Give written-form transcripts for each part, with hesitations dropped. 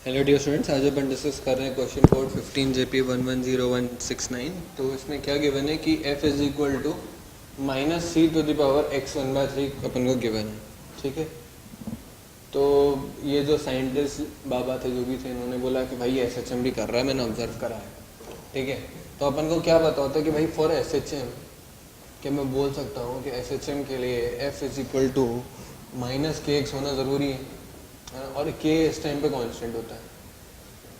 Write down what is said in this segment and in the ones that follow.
Hello dear students, आज अपन discuss कर रहे हैं क्वेश्चन कोड 15JP110169। तो इसमें क्या गिवन है कि f is equal to minus C to the power x 1/3 अपन को गिवन है। ठीक है, तो ये जो साइंटिस्ट बाबा थे जो भी थे, इन्होंने बोला कि भाई SHM भी कर रहा है, मैंने ऑब्जर्व करा है। ठीक है, तो अपन को क्या पता होता है कि भाई फॉर SHM क्या मैं बोल सकता हूँ कि SHM के लिए f is equal to minus kx होना ज़रूरी है और k इस टाइम पे कांस्टेंट होता है।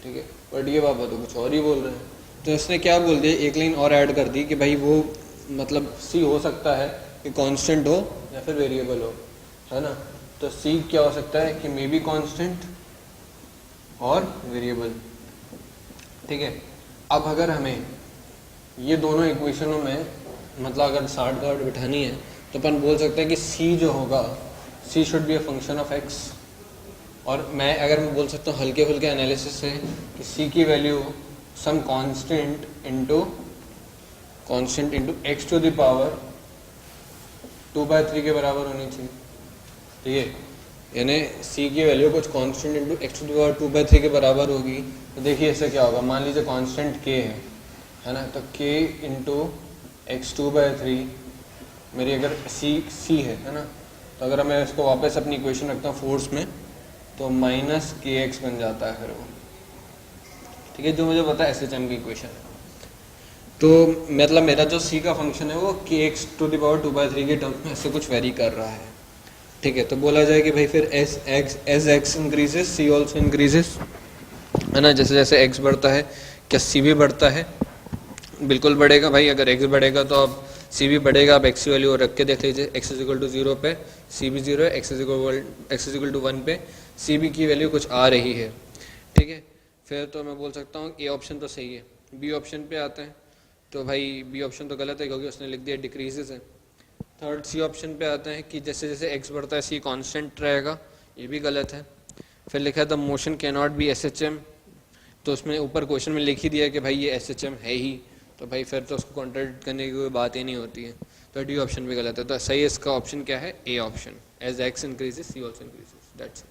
ठीक है, बट ये बाबा तो कुछ और ही बोल रहे हैं। तो इसने क्या बोल दिया, एक लाइन और ऐड कर दी कि भाई वो मतलब c हो सकता है कि कांस्टेंट हो या फिर वेरिएबल हो, है ना। तो c क्या हो सकता है कि मे बी कांस्टेंट और वेरिएबल। ठीक है, अब अगर हमें ये दोनों इक्वेशनों में मतलब अगर शार्ट कट बिठानी है तो अपन बोल सकते हैं कि c जो होगा c should be a function of x। और मैं बोल सकता हूँ हल्के फुल्के एनालिसिस से कि c की value some constant into x to the power 2/3 के बराबर होनी चाहिए। ठीक है, यानी c की वैल्यू कुछ constant into x to the power 2/3 के बराबर होगी। तो देखिए इससे क्या होगा, मान लीजिए कांस्टेंट k है ना, तो k इंटू x 2/3 मेरी अगर c है ना, तो अगर मैं इसको वापस अपनी इक्वेशन रखता हूँ फोर्स में तो माइनस kx बन जाता है फिर वो। ठीक है, जो मुझे पता है SHM की इक्वेशन है। तो मतलब मेरा जो c का फंक्शन है वो kx टू द पावर 2/3 के टर्म्स में ऐसे कुछ वेरी कर रहा है। ठीक है, तो बोला जाए कि भाई फिर as x increases c also increases, है ना। जैसे जैसे x बढ़ता है क्या c भी बढ़ता है? बिल्कुल बढ़ेगा भाई। अगर x बढ़ेगा तो अब c भी बढ़ेगा। अब x की वैल्यू रख के देख लीजिए, x इज इक्वल टू 0 पे c भी 0 है, x इज इक्वल टू 1 पे c भी की वैल्यू कुछ आ रही है। ठीक है, फिर तो मैं बोल सकता हूँ ए ऑप्शन तो सही है। बी ऑप्शन पे आते हैं तो भाई बी ऑप्शन तो गलत है क्योंकि उसने लिख दिया डिक्रीजेस है। थर्ड सी ऑप्शन पे आते हैं कि जैसे जैसे x बढ़ता है c कांस्टेंट रहेगा, ये भी गलत है। फिर लिखा था motion can not be SHM, तो उसमें ऊपर क्वेश्चन में लिख ही दिया कि भाई ये SHM है ही, तो भाई फिर तो उसको कॉन्ट्रडिक्ट करने की कोई बात ही नहीं होती है। तो डी ऑप्शन भी गलत है। तो सही इसका ऑप्शन क्या है, A option. As x increases c also increases, that's it.